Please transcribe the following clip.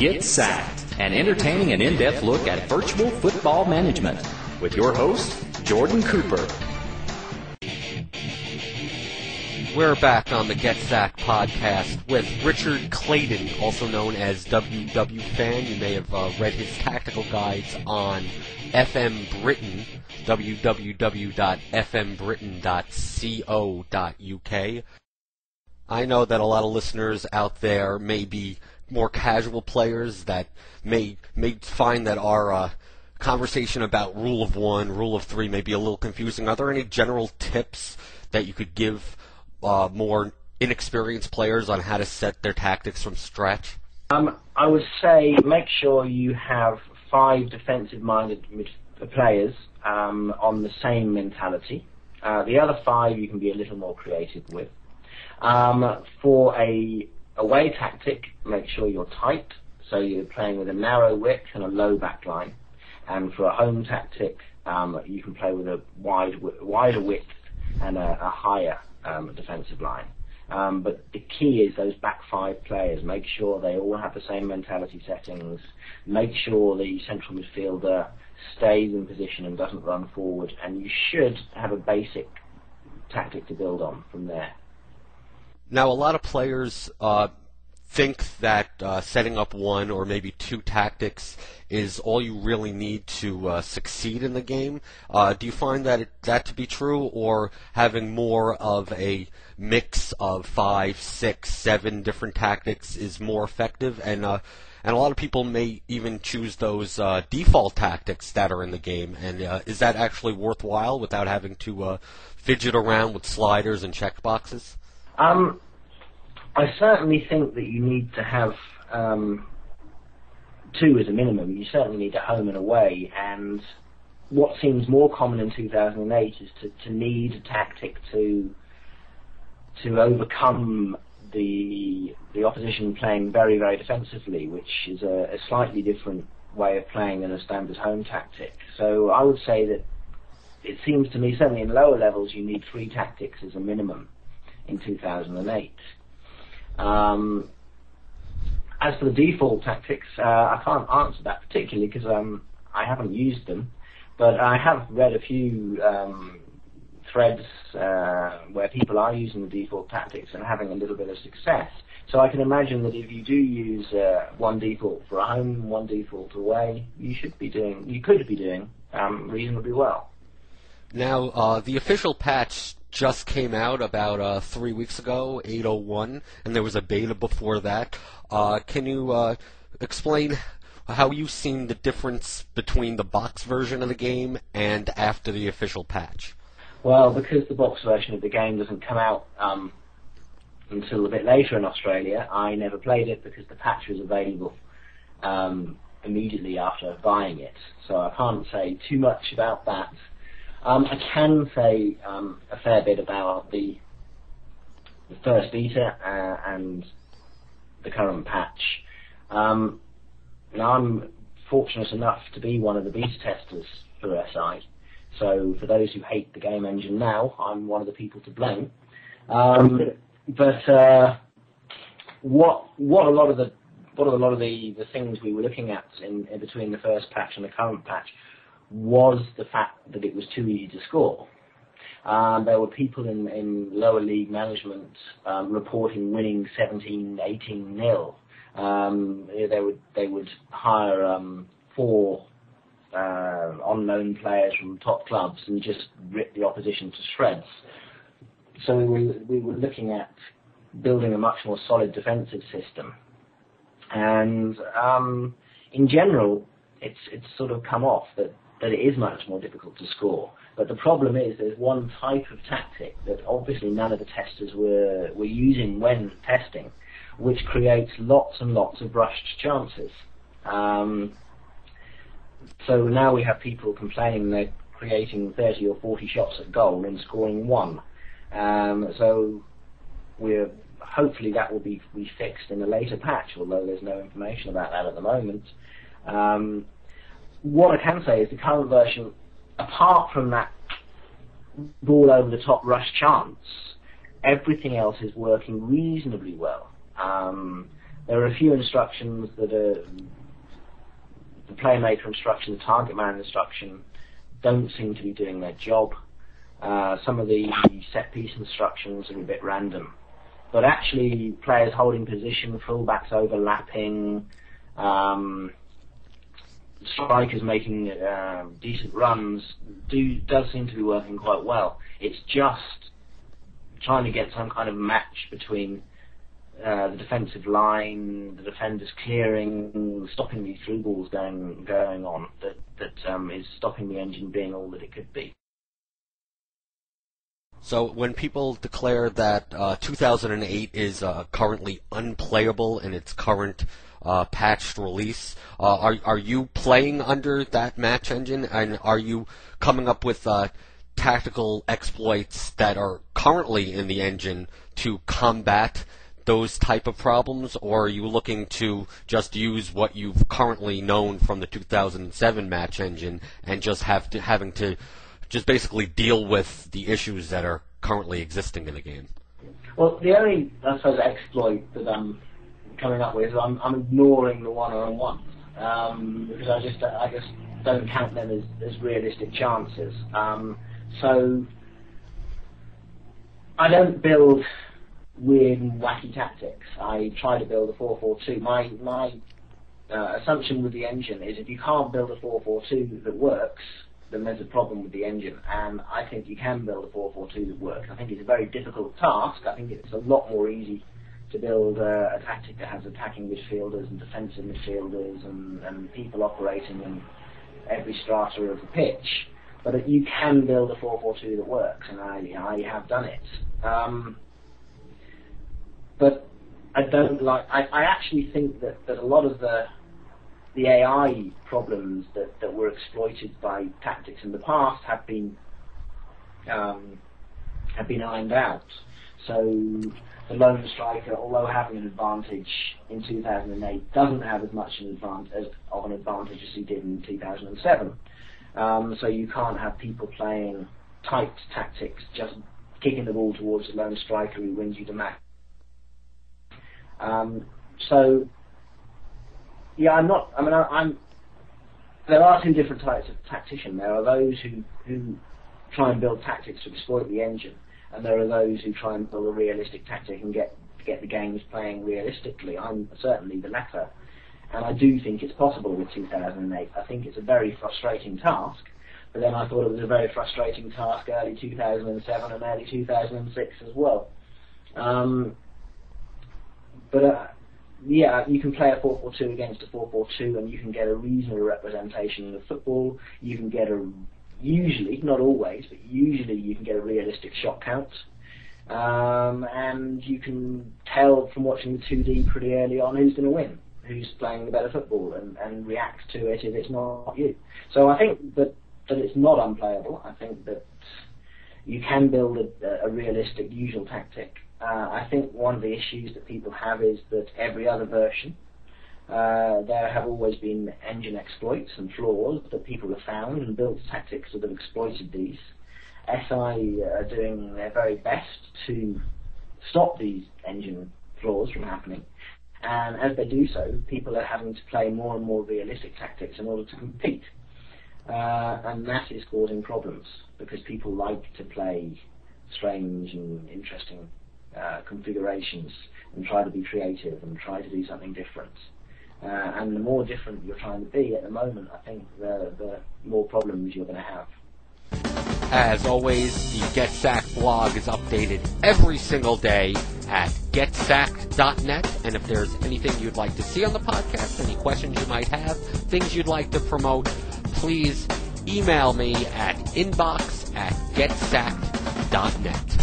Get Sacked, an entertaining and in-depth look at virtual football management, with your host, Jordan Cooper. We're back on the Get Sacked podcast with Richard Clayton, also known as WW Fan. You may have read his tactical guides on FM Britain, www.fmbritain.co.uk. I know that a lot of listeners out there may be more casual players that may find that our conversation about Rule of 1, Rule of 3 may be a little confusing. Are there any general tips that you could give more inexperienced players on how to set their tactics from scratch? I would say make sure you have 5 defensive-minded players on the same mentality. The other 5 you can be a little more creative with. For a away tactic, make sure you're tight, so you're playing with a narrow width and a low back line. And for a home tactic, you can play with a wider width and a higher defensive line. But the key is those back 5 players. Make sure they all have the same mentality settings. Make sure the central midfielder stays in position and doesn't run forward. And you should have a basic tactic to build on from there. Now, a lot of players think that setting up 1 or maybe 2 tactics is all you really need to succeed in the game. Do you find that to be true, or having more of a mix of 5, 6, 7 different tactics is more effective? And a lot of people may even choose those default tactics that are in the game. And is that actually worthwhile without having to fidget around with sliders and checkboxes? I certainly think that you need to have 2 as a minimum. You certainly need a home and away, and what seems more common in 2008 is to need a tactic to overcome the opposition playing very, very defensively, which is a slightly different way of playing than a standard home tactic. So I would say that it seems to me, certainly in lower levels, you need 3 tactics as a minimum in 2008. As for the default tactics, I can't answer that particularly because I haven't used them, but I have read a few threads where people are using the default tactics and having a little bit of success. So I can imagine that if you do use 1 default for a home, 1 default away, you could be doing reasonably well. Now, the official patch just came out about 3 weeks ago, 8.01, and there was a beta before that. Can you explain how you've seen the difference between the box version of the game and after the official patch? Well, because the box version of the game doesn't come out until a bit later in Australia, I never played it because the patch was available immediately after buying it. So I can't say too much about that. I can say a fair bit about the first beta and the current patch. Now, I'm fortunate enough to be one of the beta testers for SI, so for those who hate the game engine now, I'm one of the people to blame. But what a lot of the things we were looking at in between the first patch and the current patch was the fact that it was too easy to score. There were people in lower league management reporting winning 17, 18-0. They would hire 4 on-loan players from top clubs and just rip the opposition to shreds. So we were looking at building a much more solid defensive system. And in general, it's sort of come off that it is much more difficult to score. But the problem is there's one type of tactic that obviously none of the testers were using when testing, which creates lots and lots of rushed chances. So now we have people complaining they're creating 30 or 40 shots at goal and scoring 1. So hopefully that will be fixed in a later patch, although there's no information about that at the moment. What I can say is the current version, apart from that ball over the top rush chance, everything else is working reasonably well. There are a few instructions that are the playmaker instruction, the target man instruction, don't seem to be doing their job. Some of the set piece instructions are a bit random. But actually, players holding position, fullbacks overlapping, strikers making decent runs does seem to be working quite well. It's just trying to get some kind of match between the defensive line, the defenders clearing, stopping these through balls going on that is stopping the engine being all that it could be. So when people declare that 2008 is currently unplayable in its current patched release, are you playing under that match engine, and are you coming up with tactical exploits that are currently in the engine to combat those type of problems, or are you looking to just use what you've currently known from the 2007 match engine and just having to just basically deal with the issues that are currently existing in the game? Well, the only, I suppose, exploit that I'm coming up with is I'm ignoring the one-on-one because I just don't count them as realistic chances. So I don't build weird and wacky tactics. I try to build a 4-4-2. My assumption with the engine is if you can't build a 4-4-2 that works, then there's a problem with the engine. And I think you can build a 4-4-2 that works. I think it's a very difficult task. I think it's a lot more easy to build a tactic that has attacking midfielders and defensive midfielders and people operating in every strata of the pitch. But you can build a 4-4-2 that works, and I have done it. But I don't like. I actually think that a lot of the AI problems that were exploited by tactics in the past have been ironed out. So the lone striker, although having an advantage in 2008, doesn't have as much of an advantage as he did in 2007. So you can't have people playing tight tactics, just kicking the ball towards the lone striker who wins you the match. So, yeah, there are two different types of tactician. There are those who try and build tactics to exploit the engine, and there are those who try and build a realistic tactic and get the games playing realistically. I'm certainly the latter, and I do think it's possible with 2008. I think it's a very frustrating task, but then I thought it was a very frustrating task early 2007 and early 2006 as well. Yeah, you can play a 4-4-2 against a 4-4-2 and you can get a reasonable representation of football. You can get usually, not always, but usually you can get a realistic shot count. And you can tell from watching the 2D pretty early on who's going to win, who's playing the better football, and react to it if it's not you. So I think that it's not unplayable. I think that you can build a realistic usual tactic. I think one of the issues that people have is that every other version, there have always been engine exploits and flaws that people have found and built tactics that have exploited these. SI are doing their very best to stop these engine flaws from happening. And as they do so, people are having to play more and more realistic tactics in order to compete. And that is causing problems because people like to play strange and interesting configurations and try to be creative and try to do something different. And the more different you're trying to be at the moment, I think the more problems you're going to have. As always, the Get Sacked blog is updated every single day at getsacked.net. And if there's anything you'd like to see on the podcast, any questions you might have, things you'd like to promote, please email me at inbox@getsacked.net.